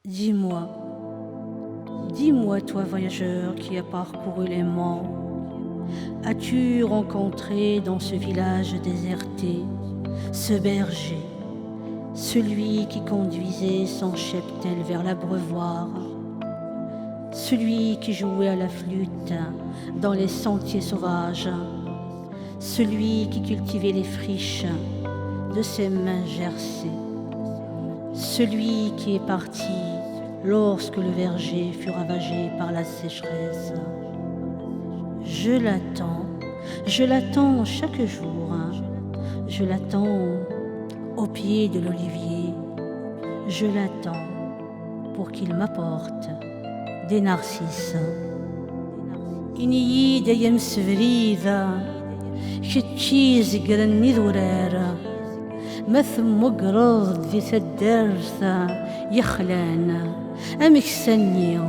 Dis-moi, dis-moi, toi voyageur qui a parcouru les monts, as-tu rencontré dans ce village déserté ce berger, celui qui conduisait son cheptel vers l'abreuvoir, celui qui jouait à la flûte dans les sentiers sauvages, celui qui cultivait les friches de ses mains gercées, celui qui est parti lorsque le verger fut ravagé par la sécheresse. Je l'attends chaque jour, je l'attends au pied de l'olivier, je l'attends pour qu'il m'apporte des narcisses. إني دايم سفريذة شتشيز قرني ذورارة مثم مقرض ذي تدرثة يخلان أمك سنيو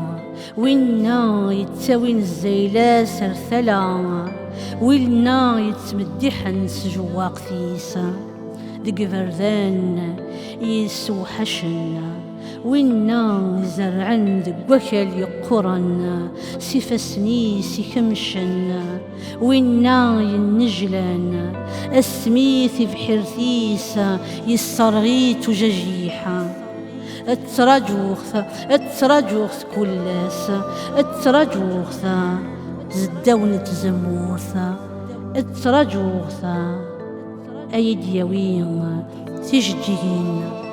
وينا يتساوين الزيلا سرثلا وينا يتمدحن سجواق ثيسة دق فردان يسوحشن وينا زرعن دق وكل يقرن سيفسني سيكمشن وينا ينجلن السميث بحرثيس يصرغيت ججيحة التراجوخ كلاس التراجوخ زداونة زموث التراجوخ أيديوين تججين